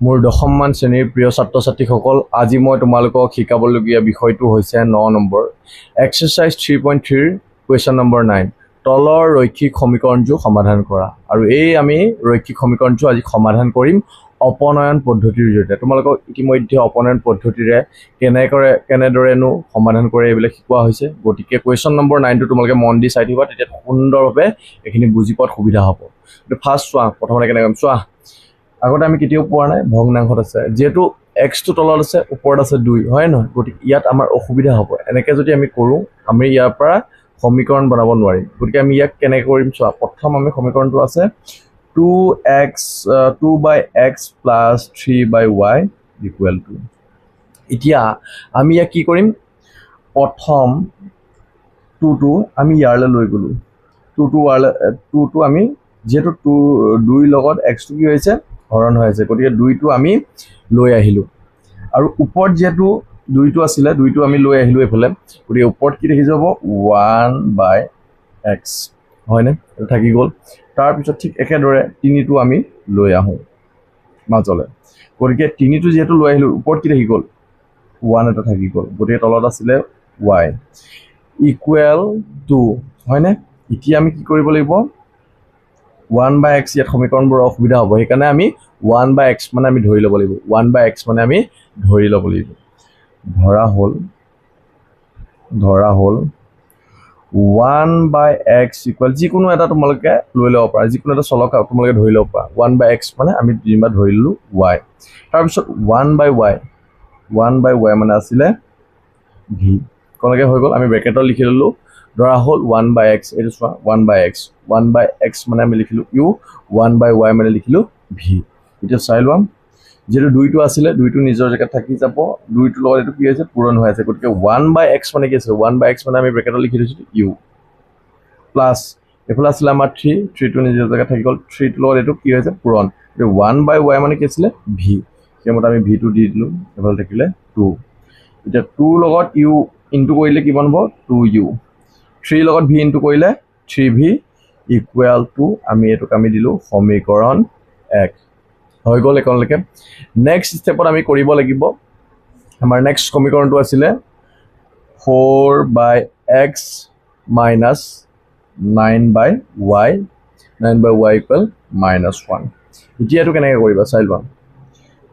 মোৰ দশমমান শ্ৰেণীৰ প্ৰিয় ছাত্ৰ ছাত্ৰীসকল, আজি মই তোমালোকক শিকাবলগীয়া বিষয়টো হৈছে 9 নম্বৰ এক্সাৰচাইজ 3.3 কুৱেশ্যন নম্বৰ 9 তলৰ ৰৈখিক সমীকৰণটো সমাধান কৰা। আৰু এই আমি ৰৈখিক সমীকৰণটো আজি সমাধান কৰিম অপনয়ন পদ্ধতিৰ জৰিয়তে। তোমালোকক ইতিমধ্যে অপনয়ন পদ্ধতিৰে কেনেদৰেনো সমাধান কৰে এইবিলাক শিকোৱা হৈছে। গতিকে কুৱেশ্যন নম্বৰ 9টো তোমালোকে মন দি চাই থাকিবা, তেতিয়া সুন্দৰভাৱে এইখিনি বুজি পোৱাত সুবিধা হ'ব। ফাৰ্ষ্ট চোৱা, প্ৰথমতে কেনেকৈ চোৱা, আগতে আমি কেতিয়াও পোৱা নাই ভগ্নাংশত আছে, যেহেতু এক্সটো তলত আছে ওপৰত আছে 2, হয় নহয়? গতিকে ইয়াত আমাৰ অসুবিধা হ'ব। এনেকৈ যদি আমি কৰোঁ, আমি ইয়াৰ পৰা সমীকৰণ বনাব নোৱাৰিম। গতিকে আমি ইয়াক কেনেকৈ কৰিম চোৱা, প্ৰথম আমি সমীকৰণটো আছে 2/x + 3/y = এতিয়া আমি ইয়াক কি কৰিম, প্ৰথম 2টো আমি ইয়ালৈ লৈ গ'লোঁ, 2টো আমি যেহেতু 2 লগত এক্সটো কি হৈছে হৰণ হৈ আছে, গতিকে 2টো আমি লৈ আহিলোঁ। আৰু ওপৰত যেহেতু 2টো আছিলে, 2টো আমি লৈ আহিলোঁ এইফালে, গতিকে ওপৰত কি দেখি যাব 1/x, হয়নে? এইটো থাকি গ'ল। তাৰপিছত ঠিক একেদৰে 3টো আমি লৈ আহোঁ মাজলৈ, গতিকে 3টো যিহেতু লৈ আহিলোঁ, ওপৰত কি থাকি গ'ল 1 এটা থাকি গ'ল, গতিকে তলত আছিলে y = 2, হয়নে? এতিয়া আমি কি কৰিব লাগিব, 1/x ইয়াত সমীকৰণবোৰ অসুবিধা হ'ব, সেইকাৰণে আমি 1/x মানে আমি ধৰি ল'ব লাগিব, 1/x মানে আমি ধৰি ল'ব লাগিব। ধৰা হ'ল 1/x = যিকোনো এটা তোমালোকে লৈ ল'ব পাৰা, যিকোনো এটা চলক তোমালোকে ধৰি ল'ব পাৰা। 1/x মানে আমি যেনিবা ধৰি ল'লোঁ y। তাৰপিছত 1/y মানে আছিলে v। কলকে হৈ গ'ল, আমি ব্ৰেকেটত লিখি ল'লোঁ, ধৰা হ'ল 1/x, এইটো চোৱা 1/x মানে আমি লিখিলোঁ u, 1/y মানে লিখিলোঁ v। এতিয়া চাই লোৱা, যেহেতু 2টো আছিলে, 2টো নিজৰ জেগাত থাকি যাব, 2টোৰ লগত এইটো কি হৈছে পূৰণ হৈ আছে, গতিকে 1/x মানে কি আছিলে, 1/x মানে আমি ব্ৰেকেটত লিখি থৈছিলোঁ u, প্লাছ এইফালে আছিলে আমাৰ 3টো নিজৰ জেগাত থাকি গ'ল, 3টোৰ লগত এইটো কি হৈছে পূৰণ, গতিকে 1/y মানে কি আছিলে v, সেইমতে আমি vটো দি দিলোঁ, এইফালে থাকিলে 2। এতিয়া 2ৰ লগত u ইনটু কৰিলে কিমান হ'ব 2u, 3ৰ লগত v ইনটু কৰিলে 3v = আমি এইটোক আমি দিলোঁ সমীকৰণ 1। হৈ গ'ল এখনলৈকে। নেক্সট ষ্টেপত আমি কৰিব লাগিব, আমাৰ নেক্সট সমীকৰণটো আছিলে 4/x - 9/y = -1। এতিয়া এইটো কেনেকৈ কৰিবা চাই লোৱা।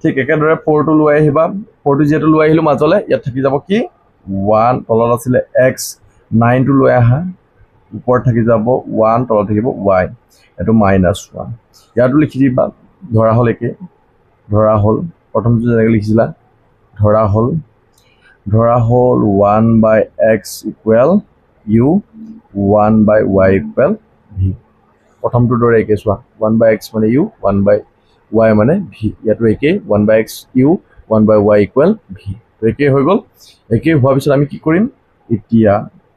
ঠিক একেদৰে 4টো লৈ আহিবা, 4টো যিহেতু লৈ আহিলোঁ মাজলৈ, ইয়াত থাকি যাব কি 1, তলত আছিলে x, 9টো লৈ আহা, ওপৰত থাকি যাব 1, তলত থাকিব y, এইটো -1। ইয়াতো লিখি দিবা, ধৰা হ'ল একে, ধৰা হ'ল প্ৰথমটো যেনেকৈ লিখিছিলা, ধৰা হ'ল 1/x = u, 1/y = v। প্ৰথমটোৰ দৰে একে চোৱা, 1/x মানে u, 1/y মানে v, ইয়াতো একেই 1/x u, 1/y = v, একেই হৈ গ'ল। একেই হোৱাৰ পিছত আমি কি কৰিম, এতিয়া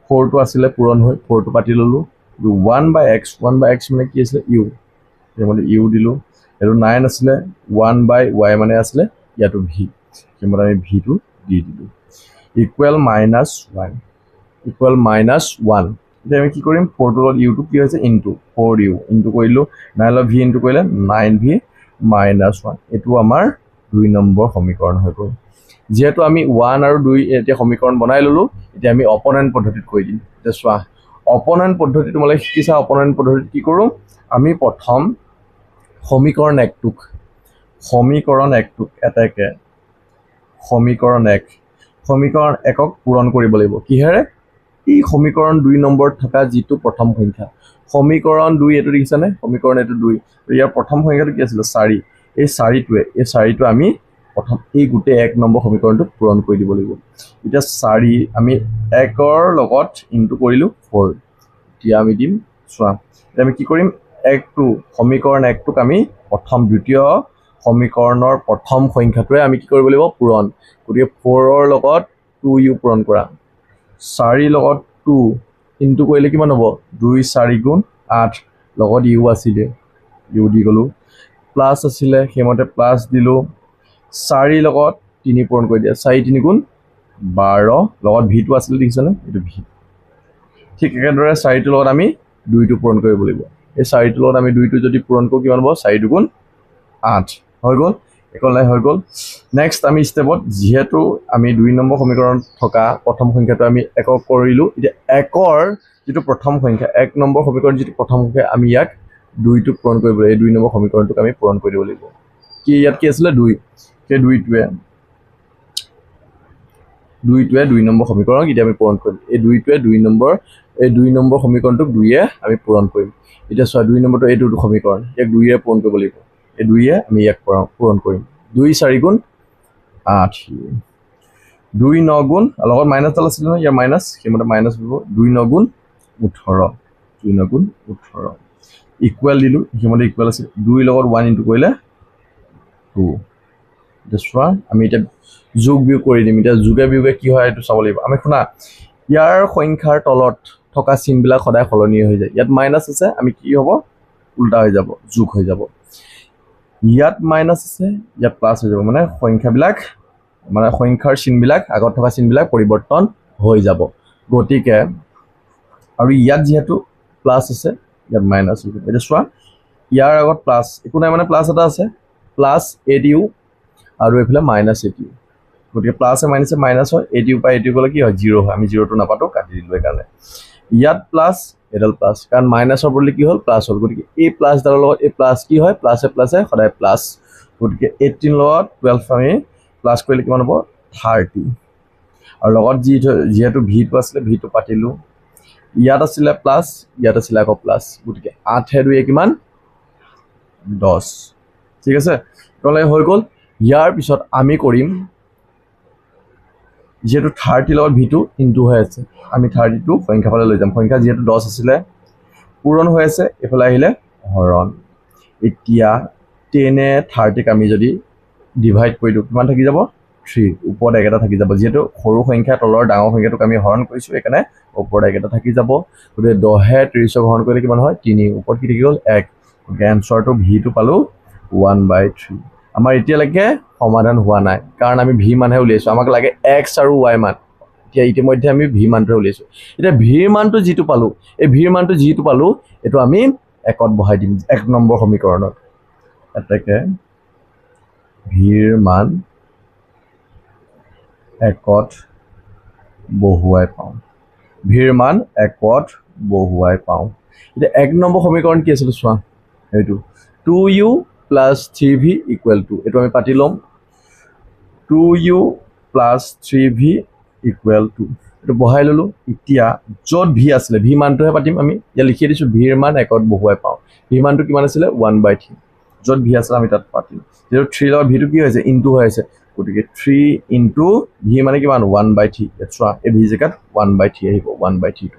4টো আছিলে পূৰণ হৈ 4টো পাতি ল'লোঁ, 1/x মানে কি আছিলে u, সেইমতে u দিলোঁ, এইটো 9 আছিলে, 1/y মানে আছিলে ইয়াতো v, সেইমতে আমি vটো দি দিলোঁ, -1। এতিয়া আমি কি কৰিম, 4টোৰ লগত uটো কি হৈছে ইনটু, 4u ইনটু কৰিলোঁ, 9ৰ লগত v ইনটু কৰিলে 9v -1, এইটো আমাৰ 2 নম্বৰ সমীকৰণ হৈ গ'ল। যিহেতু আমি 1 আৰু 2 এতিয়া সমীকৰণ বনাই ল'লোঁ, এতিয়া আমি অপনয়ন পদ্ধতিত কৰি দিম। এতিয়া চোৱা, অপনয়ন পদ্ধতি তোমালোকে শিকিছা, অপনয়ন পদ্ধতিত কি কৰোঁ, আমি প্ৰথম সমীকৰণ 1টোক এটাকে সমীকৰণ 1ক পূৰণ কৰিব লাগিব, কিহেৰে, এই সমীকৰণ 2 নম্বৰত থকা যিটো প্ৰথম সংখ্যা, সমীকৰণ 2 এইটো দেখিছানে, সমীকৰণ এইটো 2, ইয়াৰ প্ৰথম সংখ্যাটো কি আছিলে 4, এই 4টো আমি প্ৰথম এই গোটেই 1 নম্বৰ সমীকৰণটোত পূৰণ কৰি দিব লাগিব। এতিয়া 4 আমি 1ৰ লগত ইনটু কৰিলোঁ 4, এতিয়া আমি দিম চোৱা, এতিয়া আমি কি কৰিম, সমীকৰণ 1টোক আমি দ্বিতীয় সমীকৰণৰ প্ৰথম সংখ্যাটোৱে আমি কি কৰিব লাগিব পূৰণ, গতিকে 4ৰ লগত 2u পূৰণ কৰা, 4ৰ লগত 2 ইনটু কৰিলে কিমান হ'ব 2 × 4 = 8, লগত u আছিলে u দি গ'লোঁ, প্লাছ আছিলে সেইমতে প্লাছ দিলোঁ, 4ৰ লগত 3 পূৰণ কৰি দিয়া, 4 × 3 = 12, লগত vটো আছিলে দেখিছানে, এইটো v। ঠিক একেদৰে 4টোৰ লগত আমি 2টো পূৰণ কৰিব লাগিব, এই 4টোৰ লগত আমি 2টো যদি পূৰণ কৰোঁ কিমান হ'ব 4 × 2 = 8, হৈ গ'ল। একলাই হৈ গ'ল নেক্সট আমি ষ্টেপত যেহেতু আমি 2 নম্বৰ সমীকৰণত থকা প্ৰথম সংখ্যাটো আমি একক কৰিলো এতিয়া একৰ যেটো প্ৰথম সংখ্যা 1 নম্বৰ সমীকৰণ যেটো প্ৰথম সংখ্যা আমি ইয়াক 2 টো পূৰণ কৰিব এই 2 নম্বৰ সমীকৰণটোক আমি পূৰণ কৰিব লাগিব কি ইয়াত কি আছিল 2 সেই 2টোৱে 2 নম্বৰ সমীকৰণ এতিয়া আমি পূৰণ কৰিম এই 2টোৱে 2 নম্বৰ সমীকৰণটোক 2 আমি পূৰণ কৰিম এতিয়া চোৱা 2 নম্বৰটো এইটো সমীকৰণ ইয়াক 2 পূৰণ কৰিব লাগিব এই 2 আমি ইয়াক পূৰণ কৰিম 2 4 গুণ 8 2 9 গুণ লগত মাইনাস ডাল আছিল নহয় ইয়াৰ মাইনাস হেমতে মাইনাস হ'ব 2 9 গুণ 18 2 9 গুণ 18 ইকুৱেল দিলো হেমতে ইকুৱেল আছিল 2 লগত 1 ইনটু কৰিলে 2 দেখুৱা আমি এটা যোগ বিয়োগ কৰি দিম এটা যোগে বিয়োগে কি হয় এটো চাব লাগিব আমি শুনা ইয়াৰ সংখ্যাৰ তলত থকা চিনবিলাক সদায় সলনি হৈ যায় ইয়াত মাইনাস আছে আমি কি হ'ব উল্টা হৈ যাব যোগ হৈ যাব ইয়াত মাইনাস আছে ইয়াত প্লাস হৈ যাব মানে সংখ্যাবিলাক মানে সংখ্যাৰ চিনবিলাক আগত থকা চিনবিলাক পৰিৱৰ্তন হৈ যাব গতিকে আৰু ইয়াত যেহেতু প্লাস আছে ইয়াত মাইনাস হৈ যাব এটা চোৱা ইয়াৰ আগত প্লাস একো নাই মানে প্লাস এটা আছে প্লাস এডিউ আৰু এফালে মাইনাস এডিউ গতিকে প্লাস এ মাইনাস হয় এডিউ পাই এডিউ গলে কি হয় 0 হয় আমি 0 টো নাপাতো কাটি দিলো একাৰণে ইয়াত প্লাস এডাল প্লাস কাৰণ মাইনাসৰ বদলে কি হল প্লাস হল গতিকে এই প্লাস ডালৰ লগত এই প্লাস কি হয় প্লাসে সদায় প্লাস গতিকে 18 লগত 12 আমি প্লাস কৰিলে কিমান হ'ব 30 আৰু লগত যেহেতু ভি টো আছিল ভি টো পাতিলো ইয়াত আছিল প্লাস ইয়াত আছিল আকৌ প্লাস গতিকে 8 হে 2 কিমান 10 ঠিক আছে কলে হৈ গল ইয়াৰ পিছত আমি কৰিম যেহেতু 30 লগত ভি2 ইনটু হৈ আছে আমি 32 সংখ্যা ফালে লৈ যাম সংখ্যা যেহেতু 10 আছিল পূৰণ হৈ আছে এফালে আহিলে হৰণ এতিয়া 10 এ 30 ক আমি যদি ডিভাইড কৰি দিও কিমান থাকি যাব 3 ওপৰত একটা থাকি যাব যেহেতু সৰু সংখ্যা তলৰ ডাঙৰ সংখ্যাটোক আমি হৰণ কৰিছো একাৰণে ওপৰত একটা থাকি যাব গতিকে 10 এ 30 হৰণ কৰিলে কিমান হয় 3 ওপৰত কি থাকি গল 1 এনসাৰটো ভি2 পালো 1/3 আমাৰ এতিয়ালৈকে সমাধান হোৱা নাই কাৰণ আমি ভি মানহে উলিয়াইছো আমাক লাগে x আৰু y মান এতিয়া ইতিমধ্যে আমি ভি মানটো উলিয়াইছো এতিয়া ভি মানটো যেটো পালো এই ভি মানটো যেটো পালো এটো আমি একত বহাই দিম 1 নম্বৰ সমীকৰণত এটাকে ভিৰ মান একত বহুৱাই পাওঁ ভিৰ মান একত বহুৱাই পাওঁ এতিয়া 1 নম্বৰ সমীকৰণ কি আছিল চোৱা এইটো 2u plus 3v equal to এটো আমি পাতি লম 2u plus 3v equal to এটো বহাই ললো এতিয়া যত v আছিল v মানটোহে পাতিম আমি ইয়া লিখি দিছো v এর মান একত বহুৱাই পাওঁ v মানটো কিমান আছিল 1/3 যত v আছিল আমি তাত পাতিম যেটো 3 লগত v টো কি হৈছে ইনটু হৈ আছে গতিকে 3 ইনটু v মানে কিমান 1/3 এটৰা এই v জেগাত 1/3 আহিব 1/3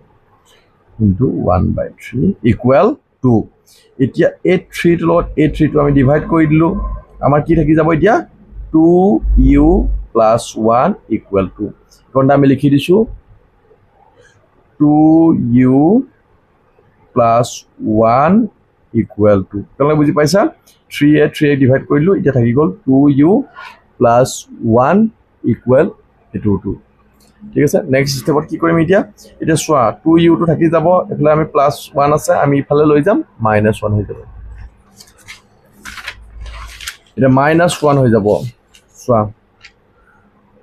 ইনটু 1/3 ইকুৱেল টু এতিয়া এই 3 ৰ লগত এই 3 টো আমি ডিভাইড কৰি দিলো আমাৰ কি থাকি যাব এতিয়া 2u + 1 ইকুৱেল টু কোনটা আমি লিখি দিছো 2u + 1 ইকুৱেল টু কেনে বুজি পাইছা 3 এ ডিভাইড কৰিলো এতিয়া থাকি গল 2u + 1 ইকুৱেল টু ঠিক আছে নেক্সট স্টেপত কি কৰিম এতিয়া চোৱা 2u টো থাকি যাব এফালে আমি +1 আছে আমি ইফালে লৈ যাম -1 হৈ যাব এটা -1 হৈ যাব চোৱা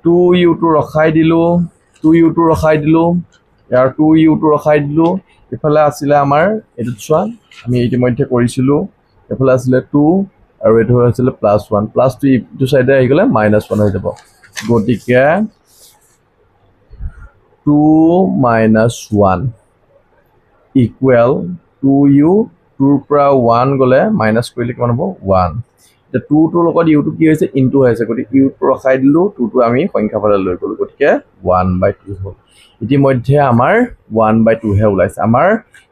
2u টো ৰখাই দিলো 2u টো ৰখাই দিলো ইয়াৰ 2u টো ৰখাই দিলো ইফালে আছিল আমাৰ এটো চোৱা আমি ইতিমধ্যে কৰিছিলো ইফালে আছিল 2 আৰু এটো আছিল +1 +2 ইটো সাইডে আহি গলে -1 হৈ যাব গতিকে 2 - 1 equal 2u 2 পৰা 1 গলে মাইনাস কৰিলে কিমান হ'ব 1 এটা 2 টোৰ লগত u টো কি হৈছে ইনটু হৈছে গতিকে u টো ৰখাই দিলো 2 টো আমি সংখ্যা ফালে লৈ গলো গতিকে 1/2 হ'ল ইতিমধ্যে আমাৰ 1/2 হে ওলাইছে আমাৰ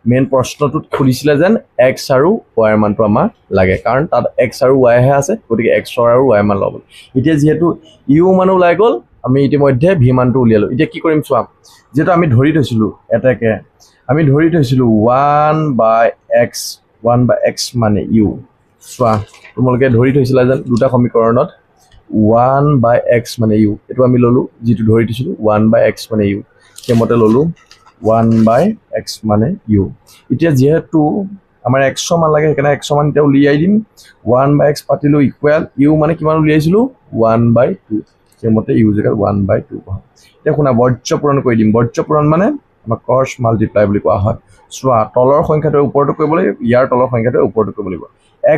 মেইন প্ৰশ্নটোত খুলিছিলে যেন x আৰু y ৰ মানটো আমাৰ লাগে কাৰণ তাত x আৰু y হে আছে গতিকে x আৰু y মান ল'ব এতিয়া যেহেতু u মান ওলাই গল আমি ইতিমধ্যে v মানটো উলিয়ালো এতিয়া কি কৰিম চোৱা যেটো আমি ধৰি থৈছিলো এটাকে আমি ধৰি থৈছিলো 1/x মানে u চোৱা তোমালোকে ধৰি থৈছিলা যেন দুটা সমীকৰণত 1/x মানে u এটো আমি ললো যেটো ধৰি থৈছিলো 1/x মানে u কেমতে ললো 1/x মানে u এতিয়া যেহেতু আমাৰ x মান লাগে সেইকাৰণে x মান এতিয়া উলিয়াই দিম 1/x পাতিলো ইকুৱেল u মানে কিমান উলিয়াইছিলো 1/2 সেইমতে u জেগাত 1/2 পাম এতিয়া শুনা বৰ্জ্য পূৰণ কৰি দিম বৰ্জ্য পূৰণ মানে আমাৰ ক্ৰছ মাল্টিপ্লাই বুলি কোৱা হয় চোৱা তলৰ সংখ্যাটো ওপৰটো কৰিব লাগিব ইয়াৰ তলৰ সংখ্যাটো ওপৰটো কৰিব লাগিব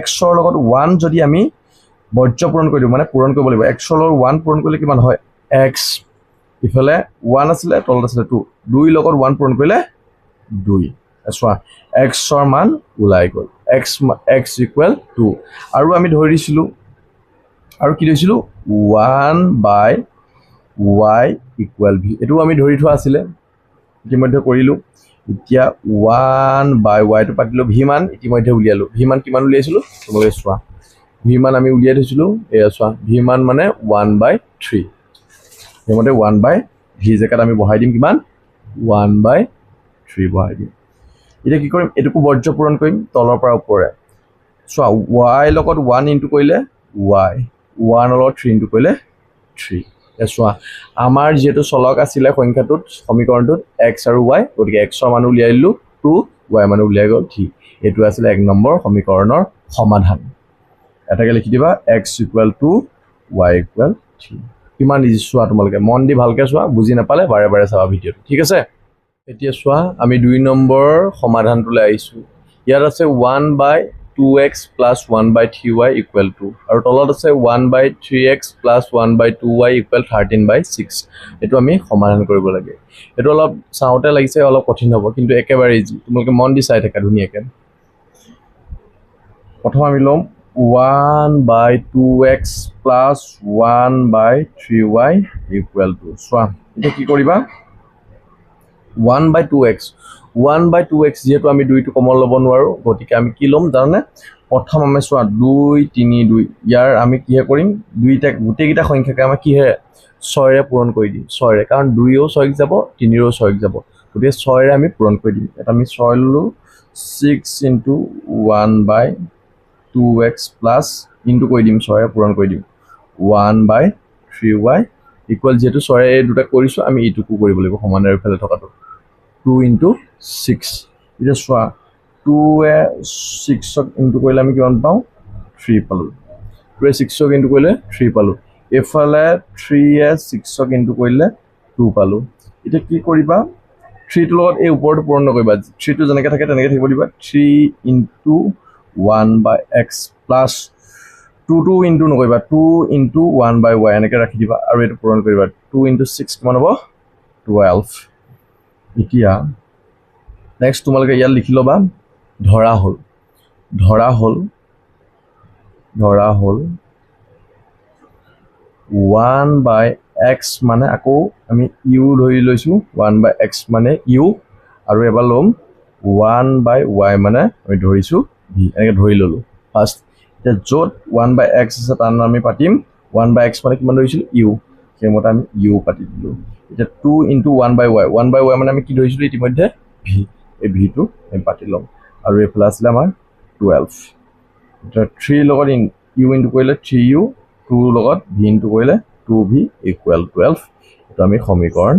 x ৰ লগত 1 যদি আমি বৰ্জ্য পূৰণ কৰি দিওঁ মানে পূৰণ কৰিব লাগিব x ৰ লগত 1 পূৰণ কৰিলে কিমান হয় x ইফালে 1 আছিলে তলত আছিলে 2 2 লগত 1 পূৰণ কৰিলে 2 চোৱা x ৰ মান ওলাই গ'ল x ইকুৱেল 2 আৰু আমি ধৰি দিছিলো আৰু কি লৈছিলো 1/y ইকুৱেল v এটো আমি ধৰি থোৱা আছিলে ইতিমধ্যে কৰিলো এতিয়া 1/y টো পাতিলো v মান ইতিমধ্যে উলিয়ালো v মান কিমান উলিয়াইছিলো তোমালোকে চোৱা v মান আমি উলিয়াই থৈছিলো এয়া চোৱা v মান মানে 1/3 সেইমতে 1/v জেগাত আমি বহাই দিম কিমান 1/3 বহাই দিম এতিয়া কি কৰিম এটুকু বৰ্জ্য পূৰণ কৰিম তলৰ পৰা ওপৰে চোৱা y লগত 1 ইনটু কৰিলে y 1 লগত 3 ইনটু কৰিলে 3 চোৱা আমাৰ যেটো চলক আছিল সংখ্যাটোত সমীকৰণটোত x আৰু y গতিকে x ৰ মান উলিয়াই দিলো 2 y মান উলিয়াই গ'ল ঠিক এটো আছিল 1 নম্বৰ সমীকৰণৰ সমাধান এটাকে লিখি দিবা x = 2 y = 3 কিমান ইজি চোৱা তোমালোকে মন দি ভালকে চোৱা বুজি নাপালে বাৰে বাৰে চাবা ভিডিওটো ঠিক আছে এতিয়া চোৱা আমি 2 নম্বৰ সমাধানটোলৈ আহিছো ইয়াত আছে 1/2x + 1/3y = 2 আৰু তলত আছে 1/3x + 1/2y = 13/6 এটো আমি সমাধান কৰিব লাগে এটো অলপ চাওতে লাগিছে অলপ কঠিন হ'ব কিন্তু একেবাৰে ইজি তোমালোকে মন দি চাই থাকা ধুনিয়াকে প্ৰথম আমি লম 1/2x + 1/3y = 2 চোৱা এটা কি কৰিবা 1/2x যেহেতু আমি 2 টো কমন ল'ব নোৱাৰো গতিকে আমি কি ল'ম জানানে প্ৰথম আমি চোৱা 2 3 2 ইয়াৰ আমি কিহে কৰিম দুইটা গোটেইকিটা সংখ্যাকে আমি কিহে 6 ৰে পূৰণ কৰি দিম 6 ৰে কাৰণ 2 ও 6 যাব 3 ও 6 যাব গতিকে 6 ৰে আমি পূৰণ কৰি দিম এটা আমি 6 ললো 6 * 1/2x প্লাস ইনটু কৰি দিম 6 ৰে পূৰণ কৰি দিম 1/3y ইকুৱেল যেটো 6 ৰে এই দুটা কৰিছো আমি ইটুকু কৰিব লাগিব সমানেৰে ফেলে থকাটো 2 * 6 এটা চোৱা 2 এ 6 ক ইনটু কৰিলে আমি কিমান পাও 3 পালো 2 এ 6 ক ইনটু কৰিলে 3 পালো এফালে 3 এ 6 ক ইনটু কৰিলে 2 পালো এটা কি কৰিবা 3 টো লগত এই ওপৰটো পূৰণ নকৰিবা 3 টো জনেকে থাকে তেনেকে থাকিব দিবা 3 * 1/x প্লাস 2 টো ইনটু নকৰিবা 2 * 1/y এনেকে ৰাখি দিবা আৰু এটো পূৰণ কৰিবা 2 * 6 কিমান হ'ব 12 এতিয়া নেক্সট তোমালোকে ইয়াত লিখি লবা ধৰা হল 1/x মানে আকৌ আমি u ধৰি লৈছো 1/x মানে u আৰু এবাৰ লম 1/y মানে আমি ধৰিছো v এনেকে ধৰি ললো ফাৰ্স্ট এতিয়া যত 1/x আছে তাৰ নাম আমি পাতিম 1/x মানে কিমান ধৰিছিল u সেইমতে আমি u পাতি দিলো এতিয়া 2 * 1/y মানে আমি কি ধৰিছিলো ইতিমধ্যে v এই v টো আমি পাতি লম আৰু এই প্লাস আমাৰ 12 এটা 3 লগত u ইনটু কৰিলে 3u 2 লগত v ইনটু কৰিলে 2v = 12 এটা আমি সমীকৰণ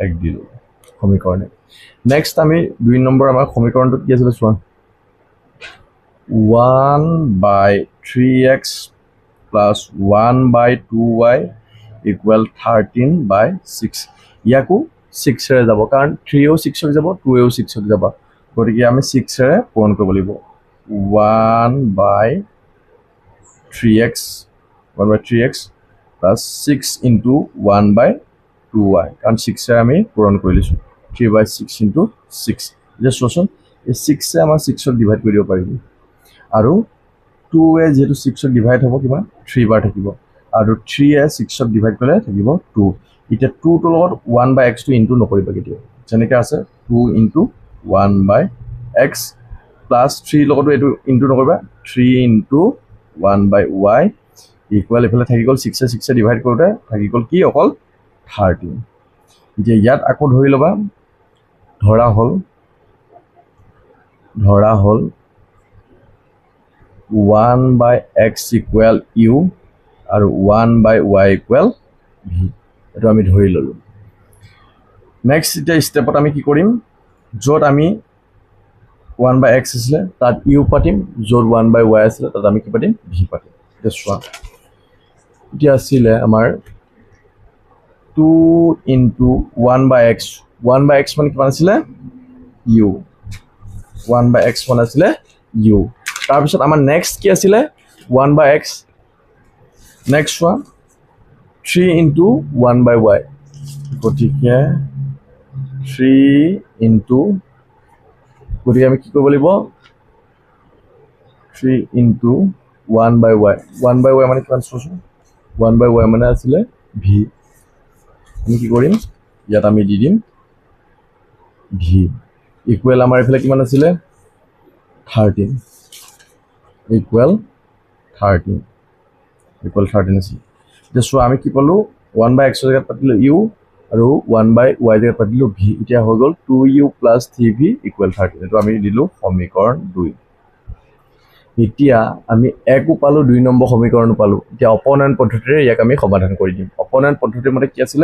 1 দিলো সমীকৰণ নেক্সট আমি 2 নম্বৰ আমাৰ সমীকৰণটো কি আছিল চোৱা 1/3x + 1/2y = 13/6 ইয়াকো 6 ৰে যাব কাৰণ 3 ও 6 ক যাব 2 ও 6 ক যাব গতিকে আমি 6 ৰে পূৰণ কৰিব লাগিব 1/3x plus 6 into 1/2y কাৰণ 6 ৰে আমি পূৰণ কৰি লৈছো 3/6 into 6 এতিয়া চোৱাচোন এই 6 ৰে আমাৰ 6 ক ডিভাইড কৰিব পাৰিব আৰু 2 এ যেটো 6 ক ডিভাইড হ'ব কিমান 3 বাৰ থাকিব আৰু 3 এ 6 ক ডিভাইড কৰিলে থাকিব 2 এতিয়া 2 টো লগত 1/x টো ইনটু নকৰিবা কেতিয়া যেনেকৈ আছে 2 * 1/x plus 3 লগতো এটো ইনটু নকৰিবা 3 * 1/y ইকুৱেল এফালে থাকি গল 6 এ 6 এ ডিভাইড কৰোতে থাকি গল কি অকল 13 যে ইয়াত আকৌ ধৰি লবা ধৰা হল 1/x = u আৰু 1/y = v এটো আমি ধৰি ললো নেক্সট এটা স্টেপত আমি কি কৰিম যত আমি 1/x আছিলে তাত u পাতিম য'ত 1/y আছিলে তাত আমি কি পাতিম v পাতিম এটা চোৱা এতিয়া আছিলে আমাৰ 2 into 1/x 1/x মানে কিমান আছিলে u 1/x মানে আছিলে u তাৰ পিছত আমাৰ নেক্সট কি আছিলে 1/x next one 3 into 1/y গতিকে 3 into গতিকে আমি কি কৰিব লাগিব 3 into 1/y 1/y মানে কিমান চোৱাচোন 1/y মানে আছিলে v আমি কি কৰিম ইয়াত আমি দি দিম v ইকুৱেল আমাৰ এফালে কিমান আছিলে 13 ইকুৱেল 13 আছিল এতিয়া চোৱা আমি কি পালো 1/x জেগাত পাতিলো u আৰু 1/y জেগাত পাতিলো v এতিয়া হৈ গ'ল 2u + 3v = 13 এটো আমি দিলো সমীকৰণ 2 এতিয়া আমি একো পালো 2 নম্বৰ সমীকৰণো পালো এতিয়া অপনয়ন পদ্ধতিৰে ইয়াক আমি সমাধান কৰি দিম অপনয়ন পদ্ধতিৰ মতে কি আছিল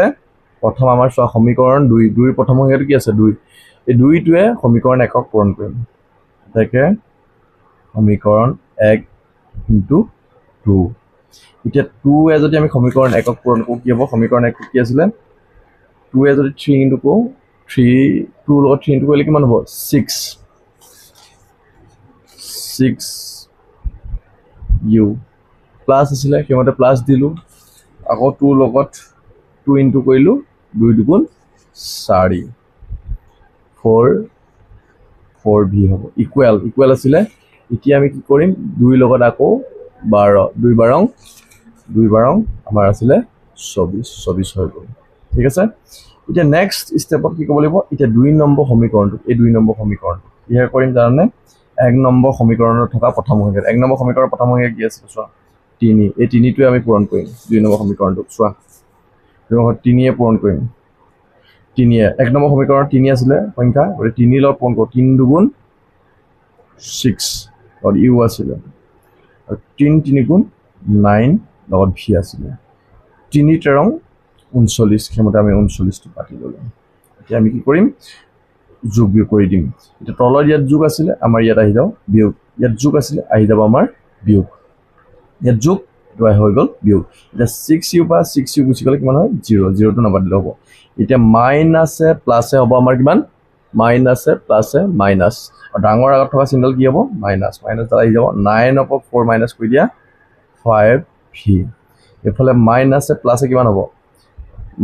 প্ৰথম আমাৰ চোৱা সমীকৰণ 2 প্ৰথম সংখ্যাটো কি আছে 2 এই 2টোৱে সমীকৰণ 1ক পূৰণ কৰিম তাকে সমীকৰণ 1 * 2 এতিয়া 2 এ যদি আমি সমীকৰণ 1ক পূৰণ কৰো কি হ'ব সমীকৰণ 1 কি আছিল 2 এ যদি 3 * কৰো 3 2 লগত 3 * কৰিলে কিমান হ'ব 6u প্লাস আছিলে কিমতে প্লাস দিলু আকৌ 2 লগত 2 * কৰিলু 2 * 2 4 4v হ'ব ইকুৱেল আছিলে এতিয়া আমি কি কৰিম 2 লগত আকৌ 12 2 বাৰং আমাৰ আছিলে 24 হৈ গ'ল ঠিক আছে এতিয়া নেক্সট স্টেপত কি কৰিব লাগিব এতিয়া 2 নম্বৰ সমীকৰণটো এই 2 নম্বৰ সমীকৰণটো ইয়া কৰিম জানে 1 নম্বৰ সমীকৰণত থকা প্ৰথম সংখ্যা 1 নম্বৰ সমীকৰণৰ প্ৰথম সংখ্যা কি আছে চোৱা 3 এই 3টোৱে আমি পূৰণ কৰিম 2 নম্বৰ সমীকৰণটো চোৱা 3 এ পূৰণ কৰিম 3 এ 1 নম্বৰ সমীকৰণৰ 3 আছিলে সংখ্যা আৰু 3 লগত পূৰণ কৰোঁ 3 * 2 6 আৰু u আছিলে আৰু 3 * 3 = 9 লগত v আছিলে 3 * 13 39 ক্ষমতা আমি 39টো পাতি ললো এতিয়া আমি কি কৰিম যোগ বিয়োগ কৰি দিম এতিয়া তলৰ ইয়াত যোগ আছিলে আমাৰ ইয়াত আহি যাও বিয়োগ ইয়াত যোগ আছিলে আহি যাব আমাৰ বিয়োগ ইয়াত যোগ দুই হৈ গ'ল বিয়োগ এতিয়া 6u বা 6u গুছি গ'লে কিমান হয় 0 টো নাপাতিলে হ'ব এতিয়া মাইনাসে প্লাসে হ'ব আমাৰ কিমান মাইনাসে প্লাসে মাইনাস আৰু ডাঙৰ আগত থকা চিম্বল কি হ'ব মাইনাস তাত আহি যাব 9 ৰ পৰা 4 মাইনাস কৰি দিয়া 5v এফালে মাইনাসে প্লাসে কিমান হ'ব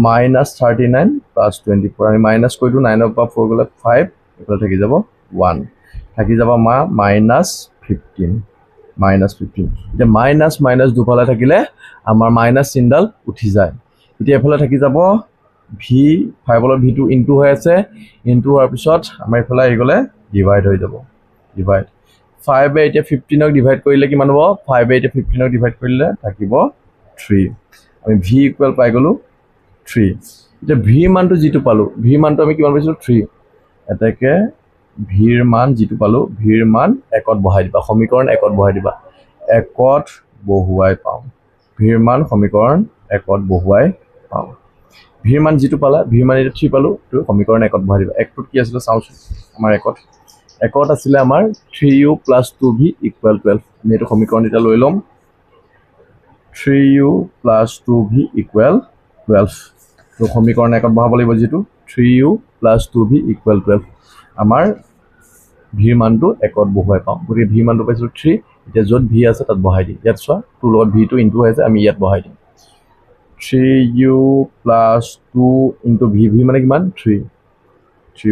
-39 + 24 আমি মাইনাস কৰি দিও 9 ৰ পৰা 4 গলে 5 এফালে থাকি যাব 1 থাকি যাব -15 এতিয়া মাইনাস মাইনাস দুফালে থাকিলে আমাৰ মাইনাস চিহ্নডাল উঠি যায় এতিয়া এফালে থাকি যাব v 5 ৰ v2 ইনটু হৈ আছে ইনটু হোৱাৰ পিছত আমাৰ এফালে আহি গলে ডিভাইড হৈ যাব ডিভাইড 5 এ এতিয়া 15ক ডিভাইড কৰিলে কিমান হ'ব 5 এ এতিয়া 15ক ডিভাইড কৰিলে থাকিব 3 আমি v ইকুৱেল পাই গলো 3 এতিয়া v মানটো যেটো পালো v মানটো আমি কিমান পাইছো 3 এটাকে v ৰ মান যেটো পালো v ৰ মান 1ত বহাই দিবা সমীকৰণ 1ত বহাই দিবা 1ত বহুৱাই পাও v ৰ মান সমীকৰণ 1ত বহুৱাই পাও v ৰ মান যেটো পালা v মান এটা 3 পালো তো সমীকৰণ 1ত বহাই দিবা 1টোত কি আছিল চাওচোন আমাৰ 1ত আছিল আমাৰ 3u + 2v = 12 আমি এটা সমীকৰণ এটা লৈ লম 3u + 2v = 12 তো সমীকৰণ 1ত বহাব লাগিব যেটো 3u + 2v = 12 আমাৰ v মানটো 1ত বহুৱাই পাও গতিকে v মানটো পাইছো 3 এতিয়া যত v আছে তাত বহাই দিম ইয়াত চোৱা 2 লগত v2 ইনটু হৈছে আমি ইয়াত বহাই দিম 3u + 2 * v মানে কিমান 3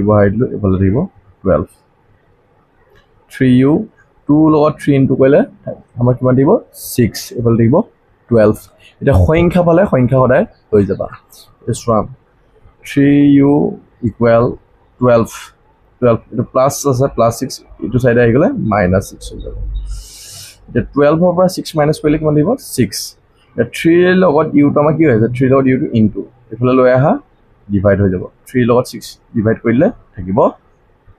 বহাই দিলো এফালে থাকিব 12 3u 2 লগত 3 ইনটু কৰিলে আমাৰ কিমান দিব 6 এফালে থাকিব 12 এটা সংখ্যা পালে সংখ্যা সদায় হৈ যাবা এটা চোৱা 3u = 12 এটা প্লাস আছে প্লাস 6 ইটো সাইডে আহি গলে -6 হৈ যাব এটা 12 ৰ পৰা 6 মাইনাস কৰিলে কিমান দিব 6 এটা 3 ৰ লগত u টো আমাৰ কি হৈ আছে 3 লগত u টো ইনটু এফালে লৈ আহা ডিভাইড হৈ যাব 3 লগত 6 ডিভাইড কৰিলে থাকিব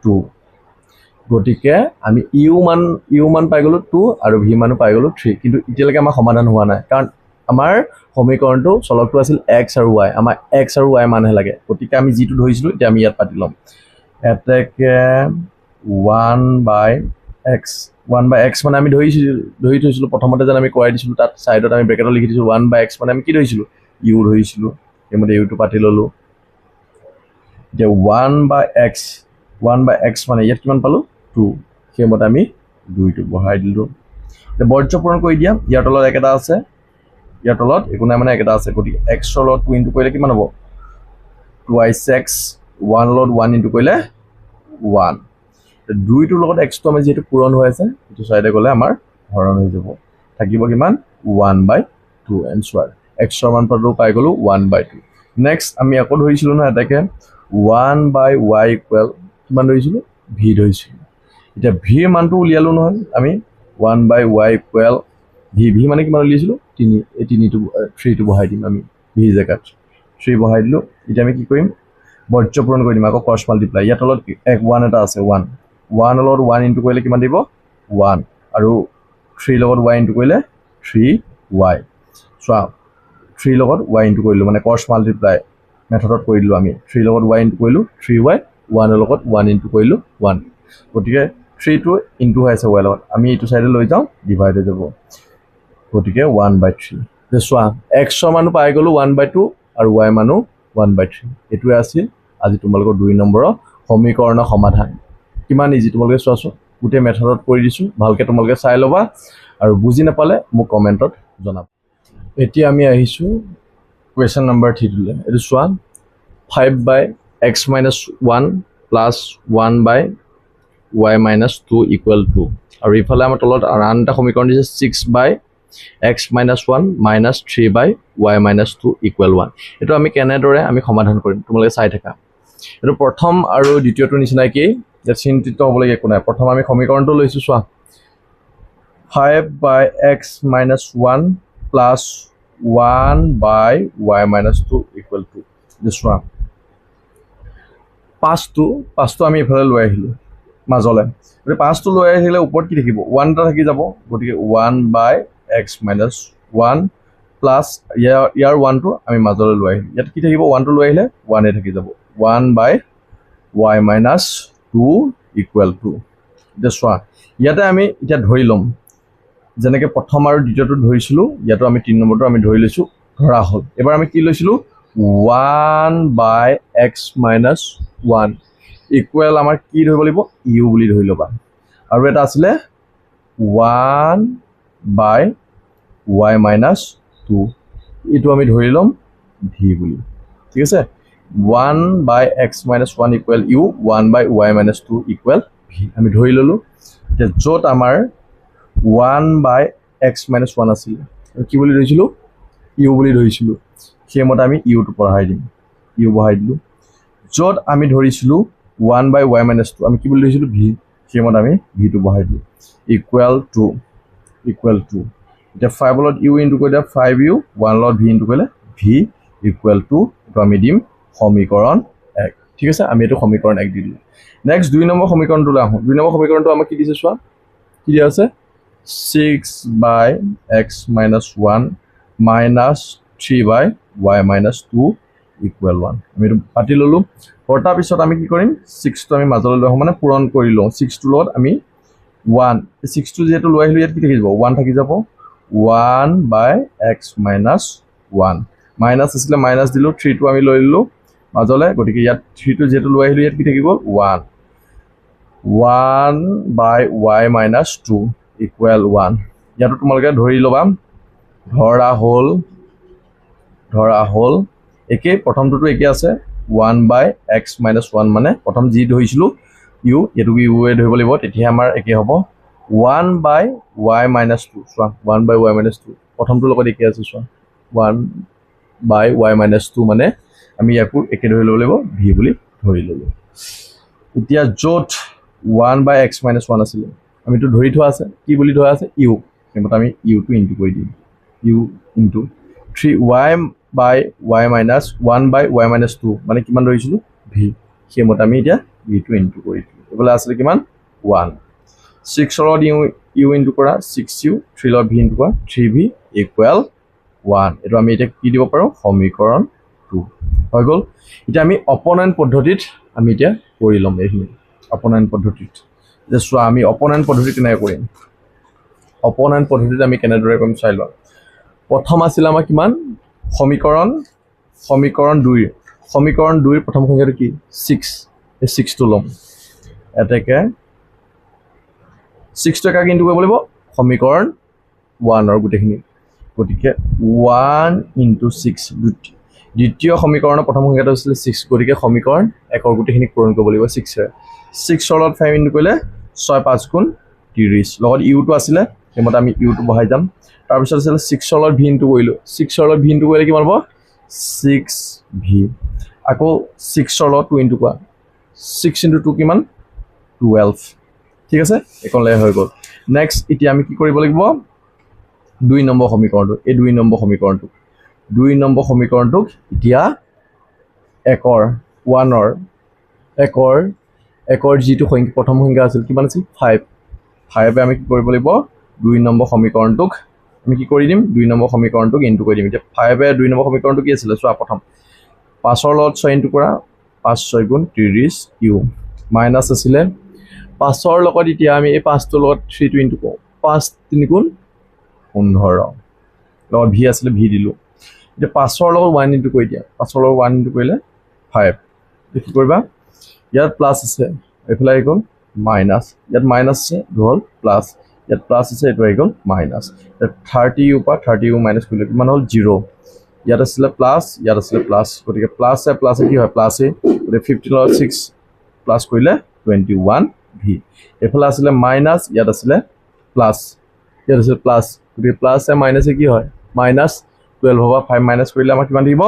2 গটিকে আমি u মান পাই গলো 2 আৰু v মানো পাই গলো 3 কিন্তু ইতিয়ালৈকে আমাৰ সমাধান হোৱা নাই কাৰণ আমাৰ সমীকৰণটো চলকটো আছিল x আৰু y আমাৰ x আৰু y মানহে লাগে গটিকে আমি যেটো ধৰিছিলো এতিয়া আমি ইয়াত পাতি লম এটাকে 1/x 1/x মানে আমি ধৰি থৈছিলোঁ প্ৰথমতে যেন আমি কৰাই দিছিলোঁ তাত ছাইডত আমি ব্ৰেকেটত লিখি দিছিলোঁ 1/x মানে আমি কি ধৰিছিলোঁ ইউ ধৰিছিলোঁ সেইমতে ইউটো পাতি ল'লোঁ এতিয়া 1/x মানে ইয়াত কিমান পালোঁ 2 সেইমতে আমি 2টো বহাই দিলোঁ এতিয়া বৰ্জ্য পূৰণ কৰি দিয়া ইয়াৰ তলত একেটা আছে ইয়াৰ তলত একো নাই মানে একেটা আছে গতিকে x ৰ লগত 2 ইনটু কৰিলে কিমান হ'ব 2x 1 লগত 1 ইনটু কৰিলে 1 2টোৰ লগত xটো আমাৰ যেহেতু পূৰণ হৈ আছে এইটো সাইডে গ'লে আমাৰ হৰণ হৈ যাব থাকিব কিমান 1/2 এনসাৰ x ৰ মান পাই গ'লো 1/2 নেক্সট আমি আকৌ ধৰিছিলোঁ না এটাকে 1/y ইকুৱেল কিমান ধৰিছিলোঁ v ধৰিছিলোঁ এতিয়া v ৰ মানটো উলিয়ালো নহয় আমি 1/y ইকুৱেল v মানে কিমান উলিয়াইছিলোঁ 3 এই 3টো বহাই দিম আমি v জেগাত 3 বহাই দিলোঁ এতিয়া আমি কি কৰিম বৰ্জ্য পূৰণ কৰি দিম আকৌ ক্ৰছ মাল্টিপ্লাই ইয়াৰ তলত 1 এটা আছে 1 ৰ লগত 1 ইনটু কৰিলে কিমান দিব 1 আৰু 3 লগত y ইনটু কৰিলে 3y চোৱা 3 লগত y ইনটু কৰিলোঁ মানে ক্ৰছ মাল্টিপ্লাই মেথডত কৰি দিলোঁ আমি 3 লগত y ইনটু কৰিলোঁ 3y 1 ৰ লগত 1 ইনটু কৰিলোঁ 1 গতিকে 3টো ইনটু হৈ আছে y লগত আমি এইটো সাইডে লৈ যাওঁ ডিভাইড হৈ যাব গতিকে 1/3 যে চোৱা x ৰ মানো পাই গ'লো 1/2 আৰু y মানো 1/3 এটোৱে আছিল আজি তোমালোকৰ 2 নম্বৰৰ সমীকৰণৰ সমাধান কিমান ইজি তোমালোকে চোৱাচোন গোটে মেথডত কৰি দিছো ভালকে তোমালোকে চাই লবা আৰু বুজি নাপালে মোক কমেন্টত জনাবা এতিয়া আমি আহিছো কোৱেশ্চন নম্বৰ 3 লে এটো চোৱা 5/x - 1 plus 1/y - 2 equal to আৰু ইফালে আমাৰ তলত আন এটা সমীকৰণ দিছে 6/x - 1 minus 3/y - 2 equal 1 এটো আমি কেনেদৰে আমি সমাধান কৰিম তোমালোকে চাই থাকা এটো প্ৰথম আৰু দ্বিতীয়টো নিচিনা কি যে চিন্তিত হ'ব লাগে কোনা প্ৰথম আমি সমীকৰণটো লৈছো চোৱা 5/x - 1 plus 1/y - 2 equal to this one 5টো আমি ইফালে লৈ আহিলো মাজলে গতি 5টো লৈ আহিলে ওপৰত কি থাকিব 1 টা থাকি যাব গতিকে 1/x - 1 প্লাস ইয়াৰ 1 টো আমি মাজলে লৈ আহিলো ইয়াত কি থাকিব 1 টো লৈ আহিলে 1 এ থাকি যাব 1/y - 2 equal to this one ইয়াতে আমি এটা ধৰি লম যেনেকে প্ৰথম আৰু দ্বিতীয়টো ধৰিছিলো ইয়াতো আমি 3 নম্বৰটো আমি ধৰি লৈছো ধৰা হল এবাৰ আমি কি লৈছিলো 1/x - 1 ইকুৱেল আমাৰ কি ধৰিব লাগিব u বুলি ধৰি লবা আৰু এটা আছিল 1/y - 2 ইটো আমি ধৰি লম v বুলি ঠিক আছে 1/x - 1 equal u 1/y - 2 equal v আমি ধৰি ললো যে যত আমাৰ 1/x - 1 আছিল কি বুলি ধৰিছিলো u বুলি ধৰিছিলো সেইমতে আমি u টো পঢ়াই দিম u বহাই দিলো যত আমি ধৰিছিলো 1/y - 2 আমি কি বুলি ধৰিছিলো v সেইমতে আমি v টো বহাই দিলো equal to এতিয়া 5 লগত u ইনটু কৰিলে 5u 1 লগত v ইনটু কৰিলে v equal to তো আমি দিম সমীকৰণ 1 ঠিক আছে আমি এটো সমীকৰণ 1 দি দিলো নেক্সট 2 নম্বৰ সমীকৰণটো আহো 2 নম্বৰ সমীকৰণটো আমাক কি দিছে চোৱা কি দিয়া আছে 6/x - 1 minus 3/y - 2 equal 1 আমি এটো পাতি ললো পৰটা পিছত আমি কি কৰিম 6 টো আমি মাজলৈ লৈ মানে পূৰণ কৰি লওঁ 6 টো লগত আমি 1 6 টো যেটো লৈ আহিলো ইয়াত কি থাকি যাব 1 থাকি যাব 1/x - 1 মাইনাস আছিল মাইনাস দিলো 3 টো আমি লৈ লিলো মাজলে গটিকে ইয়াত 3 টো যেটো লৈ আহিলো ইয়াত কি থাকি গল 1 1/y - 2 equal 1 ইয়াতো তোমালোকে ধৰি লবা ধৰা হল একে প্ৰথমটো একে আছে 1/x - 1 মানে প্ৰথম যি ধৰিছিলো u এটো কি u এ ধৰিব লাগিব তেতিয়া আমাৰ একে হ'ব 1/y - 2 চোৱা 1/y - 2 প্ৰথমটো লগত একে আছে চোৱা 1/y - 2 মানে আমি ইয়াকো একে ধৰি ল'ব লাগিব v বুলি ধৰি ললো এতিয়া যত 1/x - 1 আছিল আমিটো ধৰি থোৱা আছে কি বুলি ধৰা আছে u কিন্তু আমি u টো ইনটু কৰি দিম u ইনটু 3y/y - 1/y - 2 মানে কিমান ধৰিছিলো v সেইমতে আমি এতিয়া v টো ইনটু কৰি দিম এবেলা আছিল কিমান 1 6 লগত u ইনটু কৰা 6u 3 লগত v ইনটু কৰা 3v equal 1 এটো আমি এটা কি দিব পাৰো সমীকৰণ 2 হৈ গল এটা আমি অপনয়ন পদ্ধতিত আমি এটা কৰি লম এইখিনি অপনয়ন পদ্ধতিত যে চোৱা আমি অপনেণ্ট পদ্ধতি কেনেকৈ কৰিম অপনেণ্ট পদ্ধতিত আমি কেনেদৰে কৰিম চাই লওঁ প্ৰথম আছিল আমাৰ কিমান সমীকৰণ 2 প্ৰথম সংখ্যাটো কি 6 এই 6 টো লম এটাকে 6 টকা কিন্তু কৰিব লাগিব সমীকৰণ 1 ৰ গুটেখিনি গতিকে 1 * 6 দ্বিতীয় সমীকৰণৰ প্ৰথম সংখ্যাটো আছিল 6 গতিকে সমীকৰণ 1 ৰ গুটেখিনি পূৰণ কৰিব লাগিব 6 ৰে 6 ৰ লগত 5 ইনটু কৰিলে 6 5 গুণ 30 লগত ইউ টো আছিল হেমতে আমি ইউ টো বহাই যাম তাৰ পিছত আছিল 6 ৰ লগত ভি ইনটু কৰিলো 6 ৰ লগত ভি ইনটু কৰিলে কিমান হ'ব 6 ভি আকৌ 6 ৰ লগত 2 ইনটু কৰা 6 * 2 কিমান 12 ঠিক আছে একলে হৈ গ'ল নেক্সট এতিয়া আমি কি কৰিব লাগিব 2 নম্বৰ সমীকৰণটো এই 2 নম্বৰ সমীকৰণটোক এতিয়া 1 ৰ যিটো সংখ্যা প্ৰথম সংখ্যা আছিল কিমান আছিল 5 এ আমি কি কৰিব লাগিব 2 নম্বৰ সমীকৰণটোক আমি কি কৰি দিম 2 নম্বৰ সমীকৰণটোক ইনটু কৰি দিম এতিয়া 5 এ 2 নম্বৰ সমীকৰণটো কি আছিল চোৱা প্ৰথম 5 ৰ লগত 6 ইনটু কৰা 5 6 গুণ 30 ইউ মাইনাস আছিলে 5 ৰ লগত এতিয়া আমি এই 5 টোৰ লগত 3 টো ইনটু কৰো 5 3 গুণ 15 লগত ভি আছিলে ভি দিলো এতিয়া 5 ৰ লগত 1 ইনটু কৰি দিয়া 5 ৰ লগত 1 ইনটু কৰিলে 5 কি কৰিবা ইয়াত প্লাস আছে এফালে আহি গ'ল মাইনাস ইয়াত মাইনাস আছে হ'ল প্লাস ইয়াত প্লাস আছে এটো আহি গ'ল মাইনাস 30 ইউ পা 30 ইউ মাইনাস কৰিলে কিমান হ'ল 0 ইয়াত আছিল প্লাস ইয়াত আছিল প্লাস গতিকে প্লাস কি হয় প্লাস এ 15 লগত 6 প্লাস কৰিলে 21 ভি এফালে আছিল মাইনাস ইয়াত আছিল প্লাস ইয়াত আছিল প্লাস গতিকে প্লাস এ মাইনাস এ কি হয় মাইনাস 12 over 5 মাইনাস কৰিলে আমাৰ কিমান দিব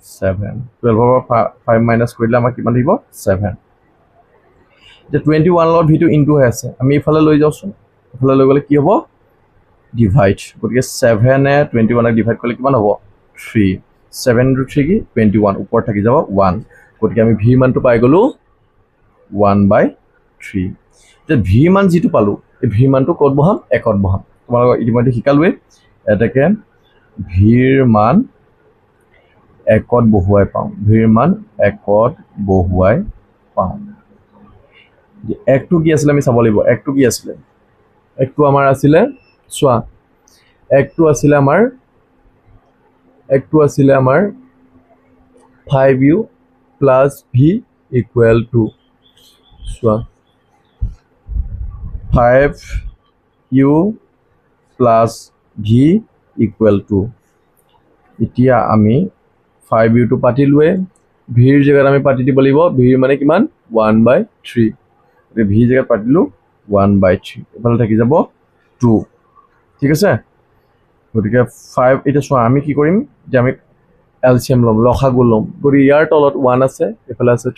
7 12 over 5 মাইনাস কৰিলে আমাৰ কিমান দিব 7 যে 21 লগত ভিটো ইনটু হৈ আছে আমি ইফালে লৈ যাওছন ইফালে লৈ গলে কি হ'ব ডিভাইড গতিকে 7 এ 21 ক ডিভাইড কৰিলে কিমান হ'ব 3 7 * 3 কি 21 ওপৰ থাকি যাব 1 গতিকে আমি ভি মানটো পাই গলো 1/3 যে ভি মান যেটো পালো এই ভি মানটো কত বহাম একত বহাম তোমালোক ইতিমধ্যে শিকালুৱে এটাকে ভিৰ মান একত বহুৱাই পাওঁ ভিৰ মান একত বহুৱাই পাওঁ একটো কি আছিল আমি চাব লাগিব একটো কি আছিল একটো আমাৰ আছিল সোৱা একটো আছিল আমাৰ 5u plus v equal to সোৱা 5u plus v equal to এতিয়া আমি 5u টো পাতিলুৱে ভিৰ জায়গাত আমি পাতি দিব লাগিব ভিৰ মানে কিমান 1/3 এ ভি জায়গাত পাতিলু 1/3 এফালে থাকি যাব 2 ঠিক আছে গতিকে 5 এটা সোৱা আমি কি কৰিম যে আমি এলসিএম লম লসাগু লম গৰি ইয়াৰ তলত 1 আছে এফালে আছে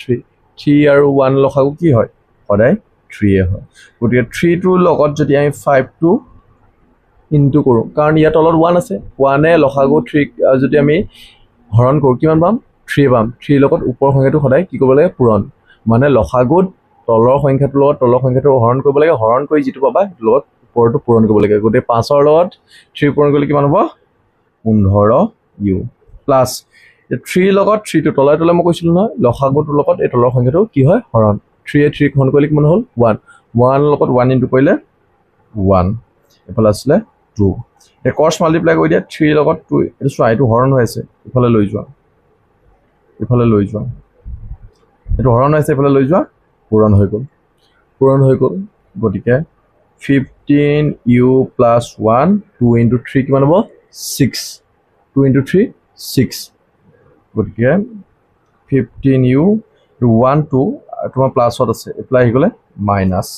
3 আৰু 1 লসাগু কি হয় সদায় 3 এ হয় গতিকে 3 টোৰ লগত যদি আমি 5 টো ইনটু কৰো কাৰণ ইয়াত তলত 1 আছে 1 এ লসাগু 3 যদি আমি হৰণ কৰো কিমান পাম 3 পাম 3 লগত ওপৰ সংখ্যাটো সদায় কি কৰিব লাগে পূৰণ মানে লসাগুত তলৰ সংখ্যাটোৰ লগত তলৰ সংখ্যাটো হৰণ কৰিব লাগে হৰণ কৰি যেটো পাবা লগত ওপৰটো পূৰণ কৰিব লাগে গতে 5 ৰ লগত 3 পূৰণ কৰিলে কিমান হ'ব 15 ইউ প্লাস 3 লগত 3 টো তলাই তলাই মই কৈছিলো নহয় লসাগুটোৰ লগত এই তলৰ সংখ্যাটো কি হয় হৰণ 3 এ 3 হৰণ কৰিলে কিমান হ'ল 1 লগত 1 ইনটু কৰিলে 1 এফালে আসলে 2 এ ক্ৰস মাল্টিপ্লাই কৰি দিয়া 3 লগত 2 এটো সোৱা এটো হৰণ হৈ আছে এফালে লৈ যোৱা এটো হৰণ হৈছে এফালে লৈ যোৱা পূৰণ হৈ গ'ল গতিকে 15u plus 1 2 into 3 কিমান হ'ব 6 2 into 3 6 গতিকে 15u 1 2 তোমাৰ প্লাসত আছে এপ্লাই হৈ গলে মাইনাস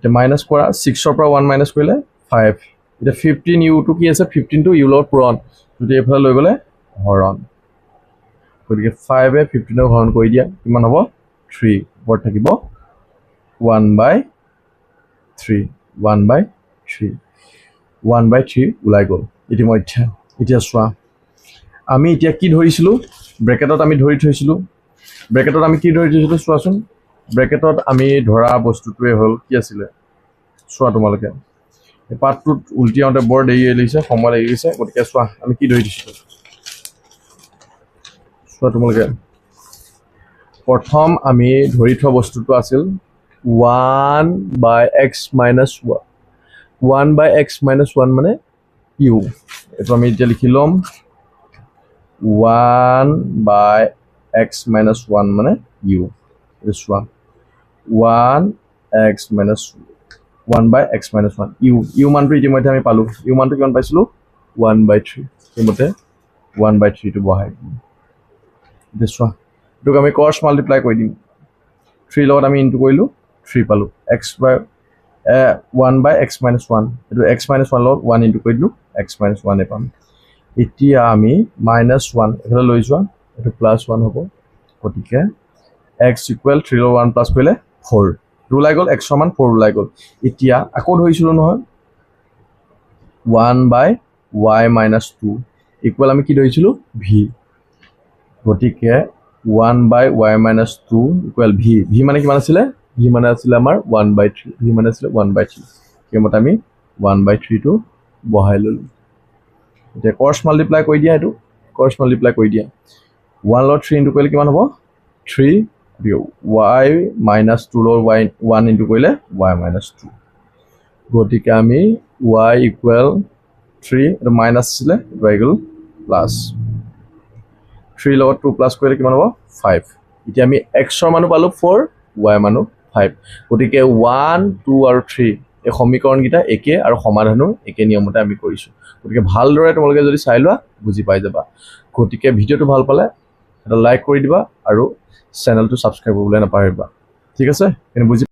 তে মাইনাস কৰা 6 ৰ পৰা 1 মাইনাস কৰিলে 5 এটা 15u টো কি আছে 15 টো u লগত পূৰণ যদি এফালে লৈ গলে হৰণ গতিকে 5 এ 15 হৰণ কৰি দিয়া কিমান হ'ব 3 ওপৰ থাকিব 1/3 ওলাই গ'ল ইতিমধ্যে এতিয়া সোৱা আমি এতিয়া কি ধৰিছিলো ব্ৰেকেটত আমি ধৰি থৈছিলো ব্ৰেকেটত আমি কি ধৰি থৈছিলো সোৱাচোন ব্ৰেকেটত আমি ধৰা বস্তুটোৱে হ'ল কি আছিল সোৱা তোমালকে এই পাতটোত উল্টিয়াওতে বৰ দেৰি লাগিছে সময় লাগি গৈছে গতিকে সোৱা আমি কি ধৰি থৈছিলো সোৱা তোমালকে প্ৰথম আমি ধৰি থোৱা বস্তুটো আছিল 1 by x minus 1 1 by x minus 1 মানে u এটো আমি এতিয়া লিখি লম 1 by x minus 1 মানে u this one 1 x minus 1 by x minus 1 u মানটো ইতিমধ্যে আমি পালো u মানটো কিমান পাইছিলো 1 by 3 ইমতে 1 by 3 টো বহাই দিম this one এটোক আমি cos মাল্টিপ্লাই কৰি দিম 3 লগত আমি ইনটু কৰিলো 3 পালো x by 1 by x minus 1 এটো x minus 1 লগত 1 ইনটু কৰি দিলো x minus 1 এ পাম এতিয়া আমি minus 1 এফালে লৈ যোৱা এটো plus 1 হ'ব গতিকে x equal 3 লগত 1 plus কৰিলে 4 ওলাই গল x সমান 4 ওলাই গল এতিয়া আকৌ ধৰিছিলো নহয় 1 by y minus 2 equal আমি কি ধৰিছিলো v গতিকে 1 by y minus 2 equal v v মানে কিমান আছিল v মানে আছিল আমাৰ 1 by 3 v মানে আছিল 1 by 3 কিমত আমি 1 by 3 টো বহাই ললো এতিয়া cos মাল্টিপ্লাই কৰি দিয়া এটো cos মাল্টিপ্লাই কৰি দিয়া 1 লগত 3 ইনটু কৰিলে কিমান হ'ব 3 y minus 2 লগত y 1 ইনটু কৰিলে y minus 2 গতিকে আমি y equal 3 এটো মাইনাস ছিলে y equal প্লাস 3 লগত 2 প্লাস কৰিলে কিমান হ'ব 5 এতিয়া আমি x ৰ মানো পালো 4 y মানো 5 গতিকে 1 2 আৰু 3 এই সমীকৰণ গিটা একে আৰু সমাধানো একে নিয়মতে আমি কৰিছো গতিকে ভালদৰে তোমালোকে যদি চাই লোৱা বুজি পাই যাবা গতিকে ভিডিওটো ভাল পালে এটা লাইক কৰি দিবা আৰু চেনেলটো সাবস্ক্ৰাইব কৰিবলৈ নাপাহৰিবা ঠিক আছে এনে বুজি